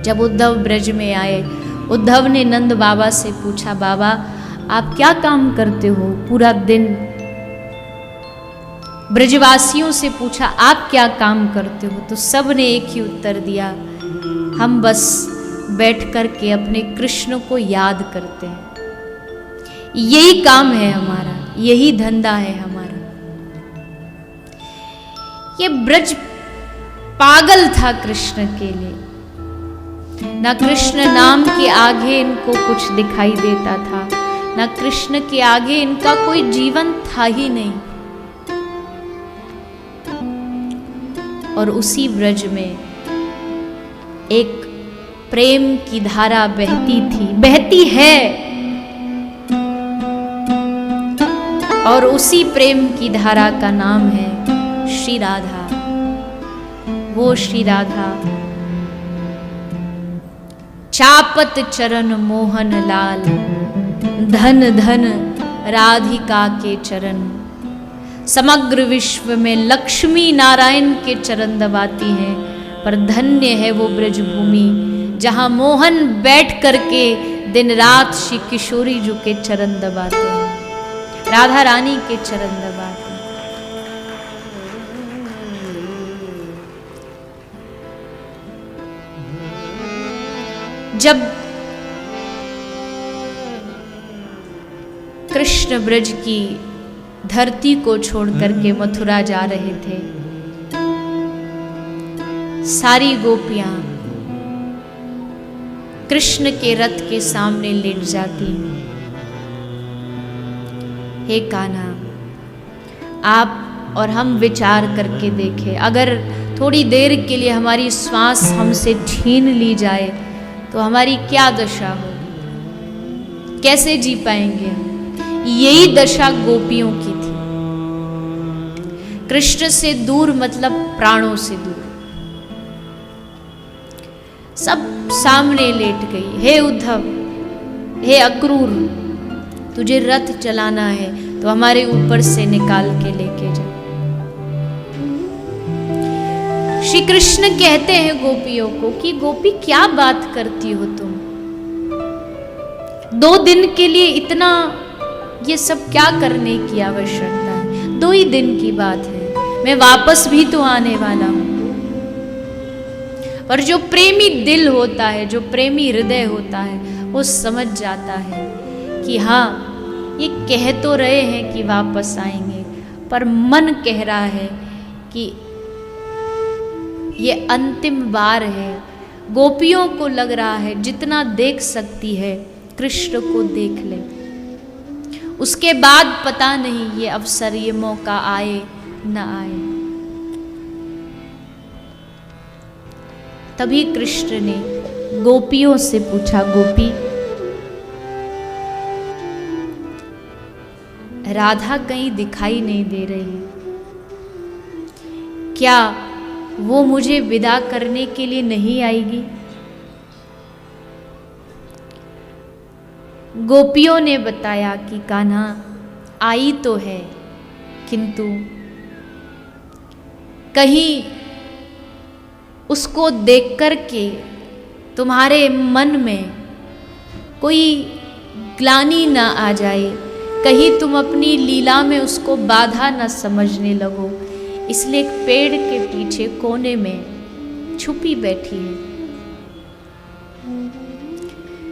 जब उद्धव ब्रज में आए, उद्धव ने नंद बाबा से पूछा, बाबा आप क्या काम करते हो पूरा दिन? ब्रजवासियों से पूछा आप क्या काम करते हो? तो सब ने एक ही उत्तर दिया, हम बस बैठ कर के अपने कृष्ण को याद करते हैं, यही काम है हमारा, यही धंधा है हमारा। ये ब्रज पागल था कृष्ण के लिए, ना कृष्ण नाम के आगे इनको कुछ दिखाई देता था, ना कृष्ण के आगे इनका कोई जीवन था ही नहीं। और उसी ब्रज में एक प्रेम की धारा बहती थी, बहती है, और उसी प्रेम की धारा का नाम है श्री राधा। वो श्री राधा चापत चरण मोहन लाल, धन धन राधिका के चरण। समग्र विश्व में लक्ष्मी नारायण के चरण दबाती हैं, पर धन्य है वो ब्रजभूमि जहां मोहन बैठ करके दिन रात श्री किशोरी जी के चरण दबाते हैं, राधा रानी के चरण दबाते हैं। जब कृष्ण ब्रज की धरती को छोड़ करके मथुरा जा रहे थे, सारी गोपियां कृष्ण के रथ के सामने लेट जाती। हे कान्हा, आप और हम विचार करके देखें, अगर थोड़ी देर के लिए हमारी श्वास हमसे छीन ली जाए तो हमारी क्या दशा होगी, कैसे जी पाएंगे? यही दशा गोपियों की थी। कृष्ण से दूर मतलब प्राणों से दूर। सब सामने लेट गई। हे उद्धव, हे अक्रूर, तुझे रथ चलाना है तो हमारे ऊपर से निकाल के लेके जा। श्री कृष्ण कहते हैं गोपियों को कि गोपी क्या बात करती हो तुम, 2 दिन के लिए इतना ये सब क्या करने की आवश्यकता है? 2 ही दिन की बात है, मैं वापस भी तो आने वाला हूं। पर जो प्रेमी दिल होता है, जो प्रेमी हृदय होता है, वो समझ जाता है कि हाँ, ये कह तो रहे हैं कि वापस आएंगे, पर मन कह रहा है कि ये अंतिम बार है। गोपियों को लग रहा है जितना देख सकती है कृष्ण को देख ले, उसके बाद पता नहीं ये अवसर, ये मौका आए न आए। तभी कृष्ण ने गोपियों से पूछा, गोपी, राधा कहीं दिखाई नहीं दे रही, क्या वो मुझे विदा करने के लिए नहीं आएगी? गोपियों ने बताया कि कान्हा आई तो है, किंतु कहीं उसको देख कर के तुम्हारे मन में कोई ग्लानि ना आ जाए, कहीं तुम अपनी लीला में उसको बाधा न समझने लगो, इसलिए एक पेड़ के पीछे कोने में छुपी बैठी है।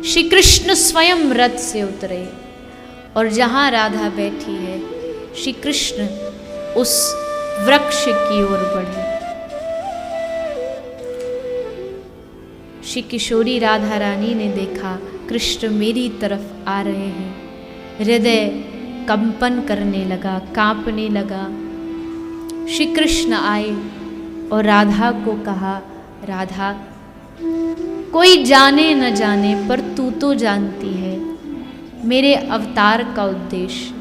श्री कृष्ण स्वयं रथ से उतरे और जहां राधा बैठी है, श्री कृष्ण उस वृक्ष की ओर बढ़े। श्री किशोरी राधा रानी ने देखा कृष्ण मेरी तरफ आ रहे हैं, हृदय कंपन करने लगा, कांपने लगा। श्री कृष्ण आए और राधा को कहा, राधा, कोई जाने न जाने पर तू तो जानती है मेरे अवतार का उद्देश्य।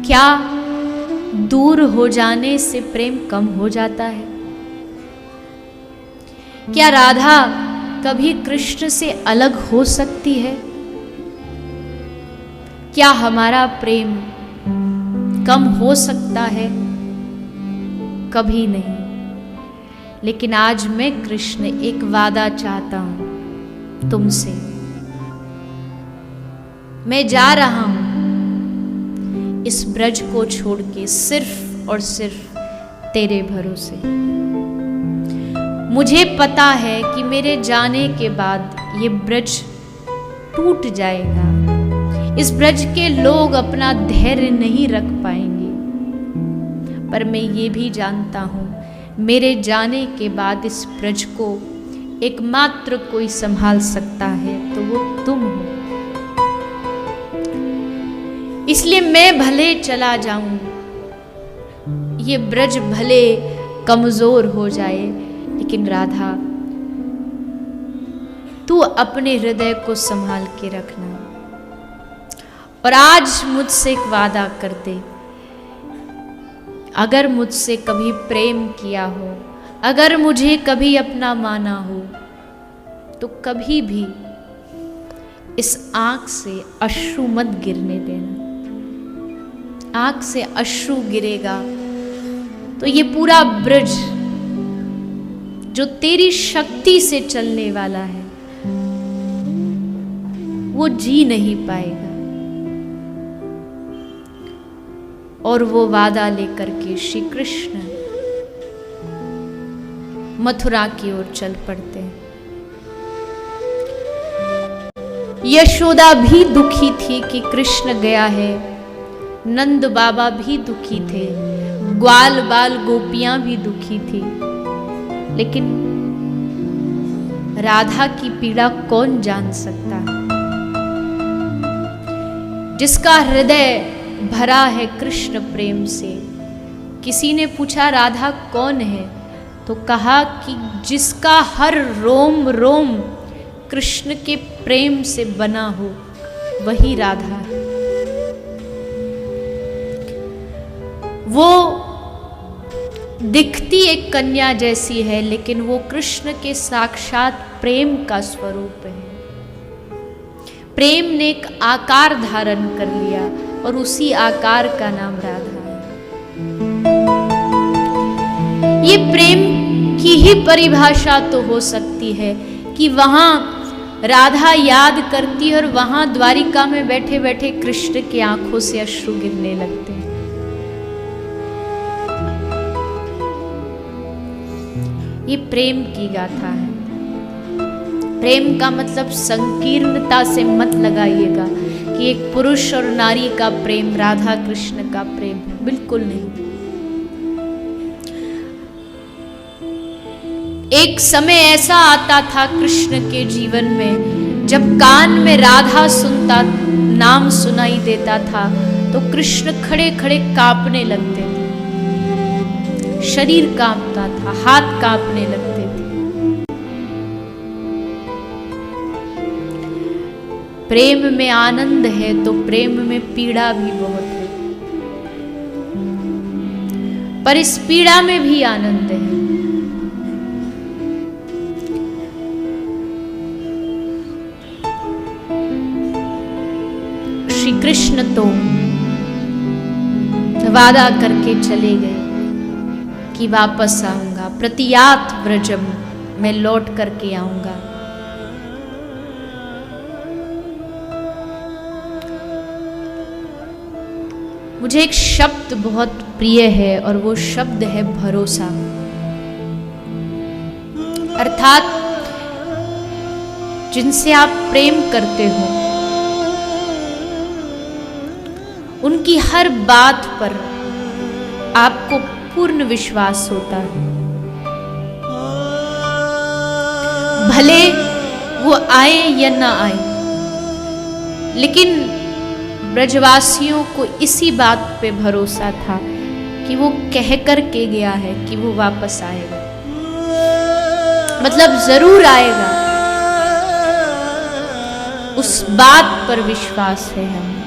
क्या दूर हो जाने से प्रेम कम हो जाता है? क्या राधा कभी कृष्ण से अलग हो सकती है? क्या हमारा प्रेम कम हो सकता है? कभी नहीं। लेकिन आज मैं कृष्ण एक वादा चाहता हूं तुमसे। मैं जा रहा हूं इस ब्रज को छोड़ के सिर्फ और सिर्फ तेरे भरोसे। मुझे पता है कि मेरे जाने के बाद ये ब्रज टूट जाएगा, इस ब्रज के लोग अपना धैर्य नहीं रख पाएंगे, पर मैं ये भी जानता हूं मेरे जाने के बाद इस ब्रज को एकमात्र कोई संभाल सकता है तो वो तुम हो। इसलिए मैं भले चला जाऊं, ये ब्रज भले कमजोर हो जाए, लेकिन राधा तू अपने हृदय को संभाल के रखना। और आज मुझसे एक वादा कर दे, अगर मुझसे कभी प्रेम किया हो, अगर मुझे कभी अपना माना हो, तो कभी भी इस आंख से अश्रु मत गिरने देना। आंख से अश्रु गिरेगा तो ये पूरा ब्रज जो तेरी शक्ति से चलने वाला है वो जी नहीं पाएगा। और वो वादा लेकर के श्री कृष्ण मथुरा की ओर चल पड़ते हैं। यशोदा भी दुखी थी कि कृष्ण गया है, नंद बाबा भी दुखी थे, ग्वाल बाल गोपियां भी दुखी थी, लेकिन राधा की पीड़ा कौन जान सकता है। जिसका हृदय भरा है कृष्ण प्रेम से। किसी ने पूछा राधा कौन है, तो कहा कि जिसका हर रोम रोम कृष्ण के प्रेम से बना हो वही राधा है। वो दिखती एक कन्या जैसी है, लेकिन वो कृष्ण के साक्षात प्रेम का स्वरूप है। प्रेम ने एक आकार धारण कर लिया और उसी आकार का नाम राधा है। ये प्रेम की ही परिभाषा तो हो सकती है कि वहां राधा याद करती है और वहां द्वारिका में बैठे बैठे कृष्ण की आंखों से अश्रु गिरने लगते हैं। ये प्रेम की गाथा है। प्रेम का मतलब संकीर्णता से मत लगाइएगा कि एक पुरुष और नारी का प्रेम राधा कृष्ण का प्रेम है, बिल्कुल नहीं। एक समय ऐसा आता था कृष्ण के जीवन में, जब कान में राधा सुनता, नाम सुनाई देता था, तो कृष्ण खड़े खड़े कांपने लगते थे, शरीर कांपता था, हाथ कांपने लगते थे। प्रेम में आनंद है तो प्रेम में पीड़ा भी बहुत है, पर इस पीड़ा में भी आनंद है। श्री कृष्ण तो वादा करके चले गए कि वापस आऊंगा, प्रतियात व्रजम, मैं लौट करके आऊंगा। मुझे एक शब्द बहुत प्रिय है और वो शब्द है भरोसा। अर्थात जिनसे आप प्रेम करते हो उनकी हर बात पर आपको पूर्ण विश्वास होता है, भले वो आए या ना आए। लेकिन ब्रजवासियों को इसी बात पे भरोसा था कि वो कह कर के गया है कि वो वापस आएगा, मतलब जरूर आएगा। उस बात पर विश्वास है हमें।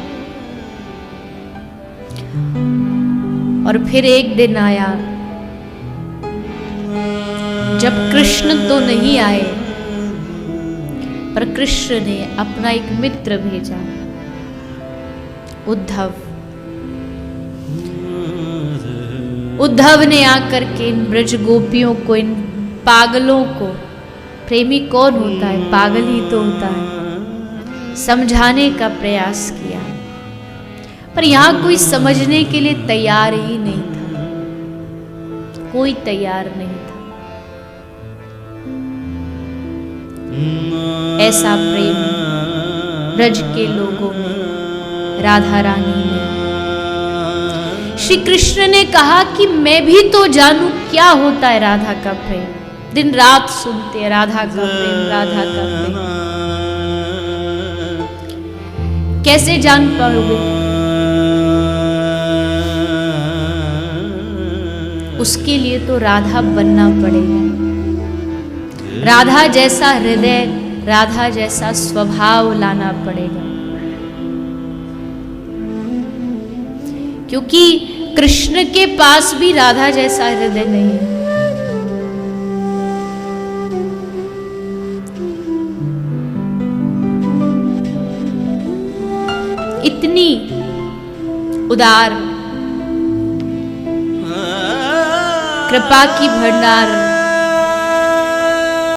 और फिर एक दिन आया जब कृष्ण तो नहीं आए, पर कृष्ण ने अपना एक मित्र भेजा, उद्धव। उद्धव ने आकर के इन ब्रज गोपियों को, इन पागलों को, प्रेमी कौन होता है, पागल ही तो होता है, समझाने का प्रयास किया, पर यहां कोई समझने के लिए तैयार ही नहीं था, कोई तैयार नहीं था। ऐसा प्रेम ब्रज के लोगों में, राधा रानी ने, श्री कृष्ण ने कहा कि मैं भी तो जानूं क्या होता है राधा का प्रेम। दिन रात सुनते हैं राधा का प्रेम, राधा का प्रेम, कैसे जान पाओगे? उसके लिए तो राधा बनना पड़ेगा, राधा जैसा हृदय, राधा जैसा स्वभाव लाना पड़ेगा, क्योंकि कृष्ण के पास भी राधा जैसा हृदय नहीं है। इतनी उदार कृपा की भंडार